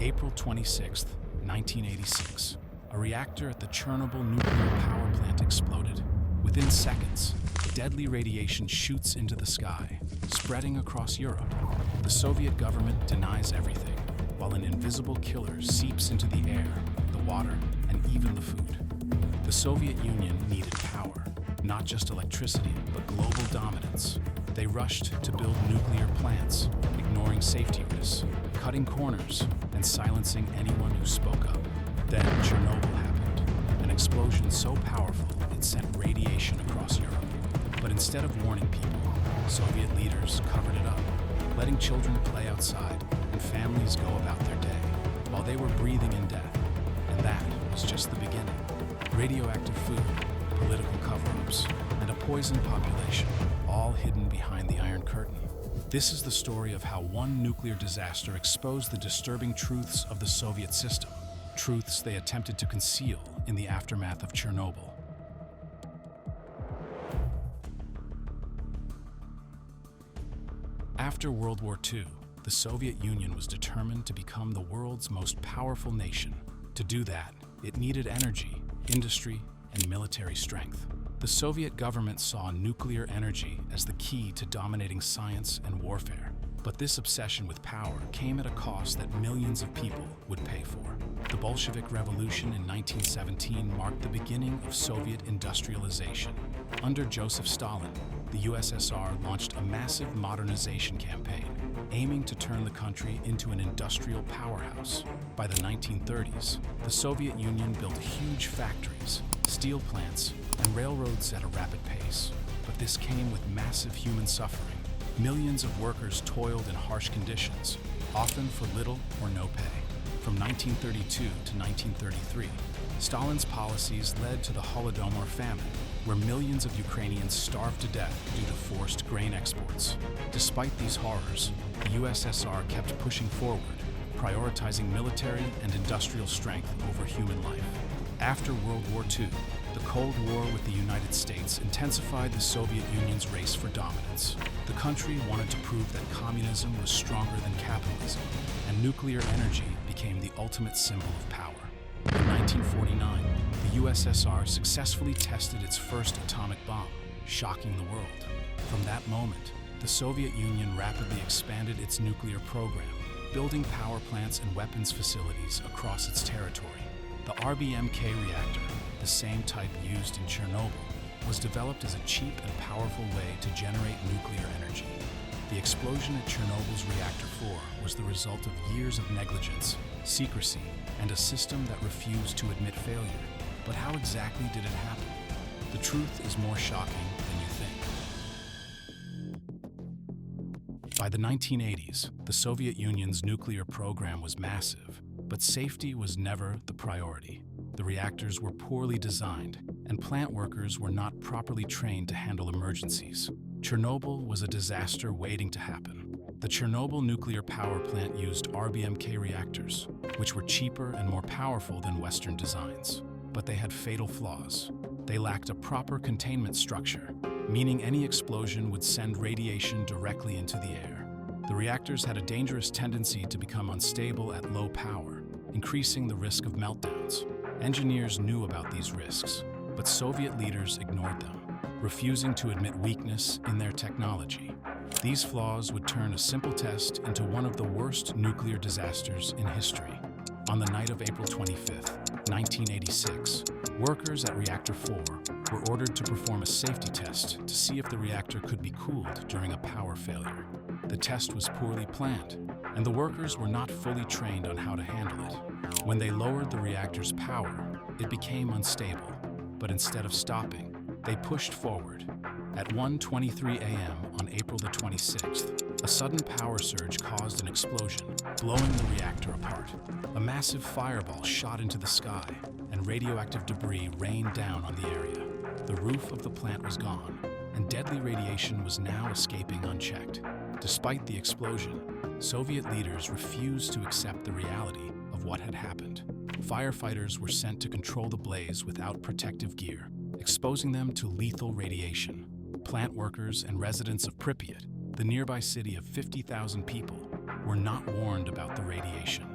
April 26, 1986. A reactor at the Chernobyl nuclear power plant exploded. Within seconds, deadly radiation shoots into the sky, spreading across Europe. The Soviet government denies everything, while an invisible killer seeps into the air, the water, and even the food. The Soviet Union needed power, not just electricity, but global dominance. They rushed to build nuclear plants, ignoring safety risks, cutting corners, and silencing anyone who spoke up. Then Chernobyl happened, an explosion so powerful it sent radiation across Europe. But instead of warning people, Soviet leaders covered it up, letting children play outside and families go about their day, while they were breathing in death. And that was just the beginning. Radioactive food, political cover-ups, and a poisoned population, all hidden behind the Iron Curtain. This is the story of how one nuclear disaster exposed the disturbing truths of the Soviet system, truths they attempted to conceal in the aftermath of Chernobyl. After World War II, the Soviet Union was determined to become the world's most powerful nation. To do that, it needed energy, industry, and military strength. The Soviet government saw nuclear energy as the key to dominating science and warfare. But this obsession with power came at a cost that millions of people would pay for. The Bolshevik Revolution in 1917 marked the beginning of Soviet industrialization. Under Joseph Stalin, the USSR launched a massive modernization campaign, aiming to turn the country into an industrial powerhouse. By the 1930s, the Soviet Union built huge factories, steel plants, and railroads at a rapid pace. But this came with massive human suffering. Millions of workers toiled in harsh conditions, often for little or no pay. From 1932 to 1933, Stalin's policies led to the Holodomor famine, where millions of Ukrainians starved to death due to forced grain exports. Despite these horrors, the USSR kept pushing forward, prioritizing military and industrial strength over human life. After World War II, the Cold War with the United States intensified the Soviet Union's race for dominance. The country wanted to prove that communism was stronger than capitalism, and nuclear energy became the ultimate symbol of power. In 1949, the USSR successfully tested its first atomic bomb, shocking the world. From that moment, the Soviet Union rapidly expanded its nuclear program, building power plants and weapons facilities across its territory. The RBMK reactor, the same type used in Chernobyl, was developed as a cheap and powerful way to generate nuclear energy. The explosion at Chernobyl's Reactor 4 was the result of years of negligence, secrecy, and a system that refused to admit failure. But how exactly did it happen? The truth is more shocking than you think. By the 1980s, the Soviet Union's nuclear program was massive, but safety was never the priority. The reactors were poorly designed, and plant workers were not properly trained to handle emergencies. Chernobyl was a disaster waiting to happen. The Chernobyl nuclear power plant used RBMK reactors, which were cheaper and more powerful than Western designs. But they had fatal flaws. They lacked a proper containment structure, meaning any explosion would send radiation directly into the air. The reactors had a dangerous tendency to become unstable at low power, increasing the risk of meltdowns. Engineers knew about these risks, but Soviet leaders ignored them, refusing to admit weakness in their technology. These flaws would turn a simple test into one of the worst nuclear disasters in history. On the night of April 25, 1986, workers at Reactor 4 were ordered to perform a safety test to see if the reactor could be cooled during a power failure. The test was poorly planned, and the workers were not fully trained on how to handle it. When they lowered the reactor's power, it became unstable, but instead of stopping, they pushed forward. At 1:23 a.m. on April the 26th, a sudden power surge caused an explosion, blowing the reactor apart. A massive fireball shot into the sky, and radioactive debris rained down on the area. The roof of the plant was gone, and deadly radiation was now escaping unchecked. Despite the explosion, Soviet leaders refused to accept the reality of what had happened. Firefighters were sent to control the blaze without protective gear, exposing them to lethal radiation. Plant workers and residents of Pripyat, the nearby city of 50,000 people, were not warned about the radiation.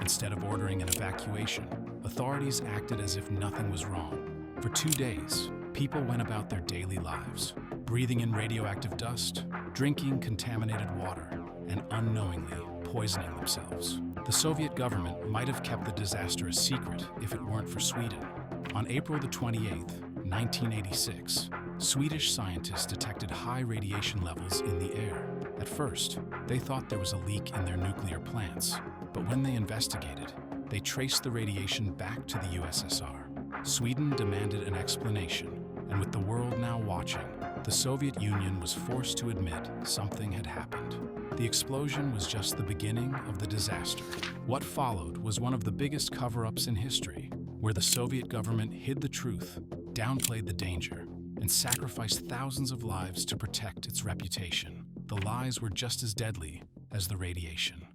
Instead of ordering an evacuation, authorities acted as if nothing was wrong. For 2 days, people went about their daily lives, breathing in radioactive dust, drinking contaminated water, and unknowingly poisoning themselves. The Soviet government might have kept the disaster a secret if it weren't for Sweden. On April the 28th, 1986, Swedish scientists detected high radiation levels in the air. At first, they thought there was a leak in their nuclear plants, but when they investigated, they traced the radiation back to the USSR. Sweden demanded an explanation, and with the world now watching, the Soviet Union was forced to admit something had happened. The explosion was just the beginning of the disaster. What followed was one of the biggest cover-ups in history, where the Soviet government hid the truth, downplayed the danger, and sacrificed thousands of lives to protect its reputation. The lies were just as deadly as the radiation.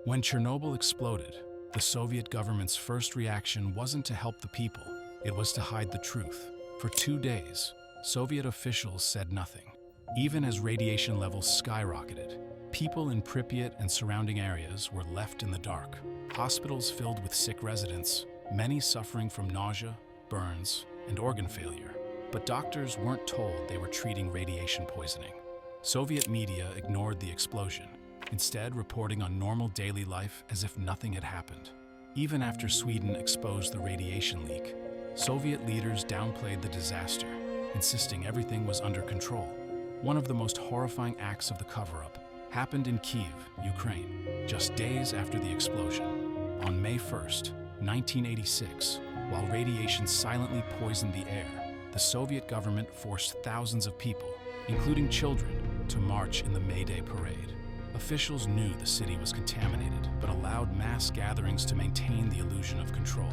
When Chernobyl exploded, the Soviet government's first reaction wasn't to help the people, it was to hide the truth. For 2 days, Soviet officials said nothing. Even as radiation levels skyrocketed, people in Pripyat and surrounding areas were left in the dark. Hospitals filled with sick residents, many suffering from nausea, burns, and organ failure. But doctors weren't told they were treating radiation poisoning. Soviet media ignored the explosion, instead reporting on normal daily life as if nothing had happened. Even after Sweden exposed the radiation leak, Soviet leaders downplayed the disaster, insisting everything was under control. One of the most horrifying acts of the cover-up happened in Kyiv, Ukraine, just days after the explosion. On May 1st, 1986, while radiation silently poisoned the air, the Soviet government forced thousands of people, including children, to march in the May Day parade. Officials knew the city was contaminated, but allowed mass gatherings to maintain the illusion of control.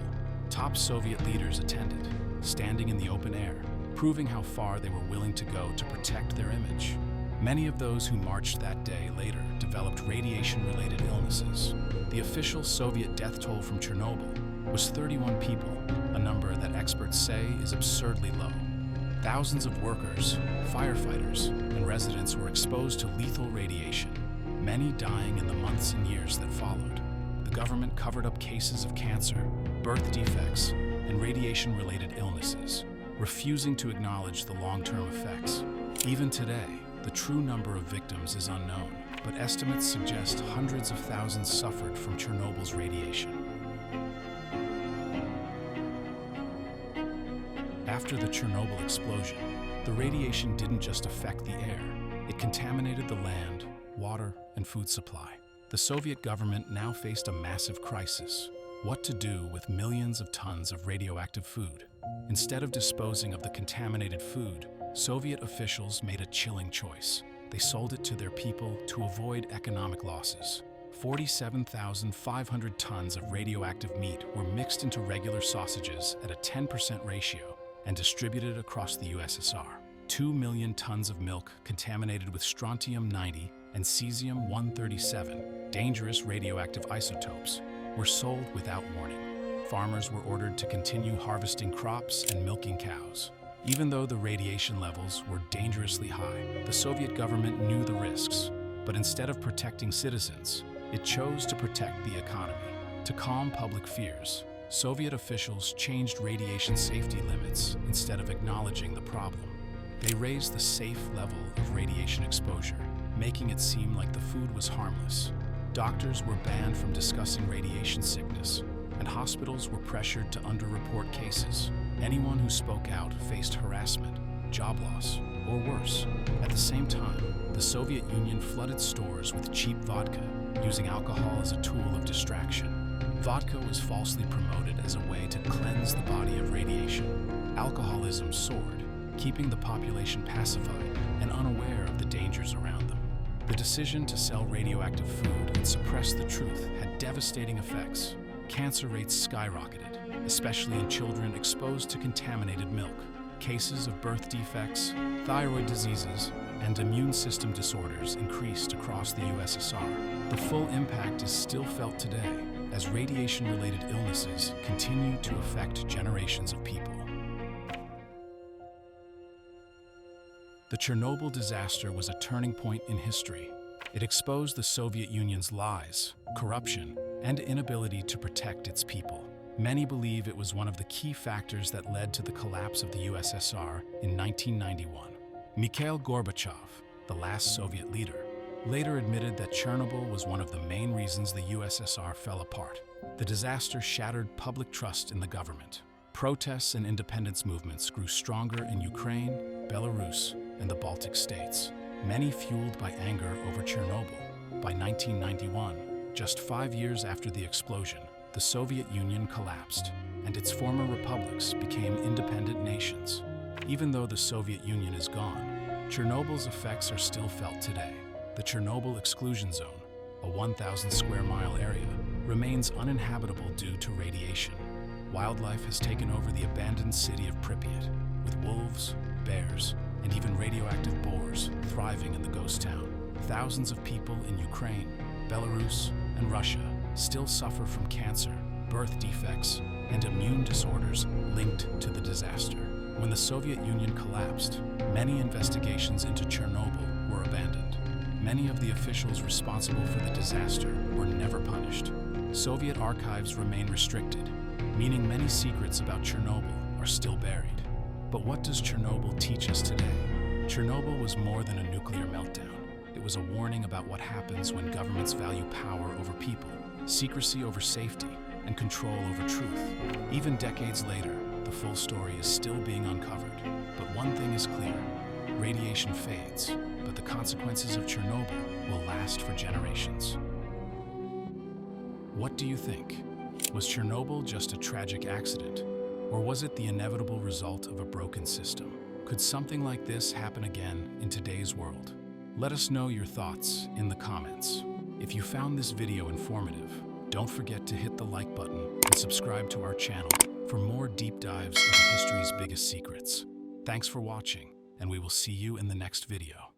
Top Soviet leaders attended, standing in the open air, proving how far they were willing to go to protect their image. Many of those who marched that day later developed radiation-related illnesses. The official Soviet death toll from Chernobyl was 31 people, a number that experts say is absurdly low. Thousands of workers, firefighters, and residents were exposed to lethal radiation, many dying in the months and years that followed. The government covered up cases of cancer, birth defects, and radiation-related illnesses, refusing to acknowledge the long-term effects. Even today, the true number of victims is unknown, but estimates suggest hundreds of thousands suffered from Chernobyl's radiation. After the Chernobyl explosion, the radiation didn't just affect the air, it contaminated the land, water, and food supply. The Soviet government now faced a massive crisis: what to do with millions of tons of radioactive food. Instead of disposing of the contaminated food, Soviet officials made a chilling choice. They sold it to their people to avoid economic losses. 47,500 tons of radioactive meat were mixed into regular sausages at a 10% ratio and distributed across the USSR. 2 million tons of milk contaminated with strontium-90 and cesium-137, dangerous radioactive isotopes, were sold without warning. Farmers were ordered to continue harvesting crops and milking cows. Even though the radiation levels were dangerously high, the Soviet government knew the risks, but instead of protecting citizens, it chose to protect the economy. To calm public fears, Soviet officials changed radiation safety limits instead of acknowledging the problem. They raised the safe level of radiation exposure, making it seem like the food was harmless. Doctors were banned from discussing radiation sickness, and hospitals were pressured to underreport cases. Anyone who spoke out faced harassment, job loss, or worse. At the same time, the Soviet Union flooded stores with cheap vodka, using alcohol as a tool of distraction. Vodka was falsely promoted as a way to cleanse the body of radiation. Alcoholism soared, keeping the population pacified and unaware of the dangers around them. The decision to sell radioactive food and suppress the truth had devastating effects. Cancer rates skyrocketed, especially in children exposed to contaminated milk. Cases of birth defects, thyroid diseases, and immune system disorders increased across the USSR. The full impact is still felt today, as radiation-related illnesses continue to affect generations of people. The Chernobyl disaster was a turning point in history. It exposed the Soviet Union's lies, corruption, and inability to protect its people. Many believe it was one of the key factors that led to the collapse of the USSR in 1991. Mikhail Gorbachev, the last Soviet leader, later admitted that Chernobyl was one of the main reasons the USSR fell apart. The disaster shattered public trust in the government. Protests and independence movements grew stronger in Ukraine, Belarus, and the Baltic states, many fueled by anger over Chernobyl. By 1991, just 5 years after the explosion, the Soviet Union collapsed, and its former republics became independent nations. Even though the Soviet Union is gone, Chernobyl's effects are still felt today. The Chernobyl exclusion zone, a 1,000 square mile area, remains uninhabitable due to radiation. Wildlife has taken over the abandoned city of Pripyat, with wolves, bears, and even radioactive boars thriving in the ghost town. Thousands of people in Ukraine, Belarus, and Russia still suffer from cancer, birth defects, and immune disorders linked to the disaster. When the Soviet Union collapsed, many investigations into Chernobyl were abandoned. Many of the officials responsible for the disaster were never punished. Soviet archives remain restricted, meaning many secrets about Chernobyl are still buried. But what does Chernobyl teach us today? Chernobyl was more than a nuclear meltdown. It was a warning about what happens when governments value power over people, secrecy over safety, and control over truth. Even decades later, the full story is still being uncovered. But one thing is clear: radiation fades, but the consequences of Chernobyl will last for generations. What do you think? Was Chernobyl just a tragic accident? Or was it the inevitable result of a broken system? Could something like this happen again in today's world? Let us know your thoughts in the comments. If you found this video informative, don't forget to hit the like button and subscribe to our channel for more deep dives into history's biggest secrets. Thanks for watching, and we will see you in the next video.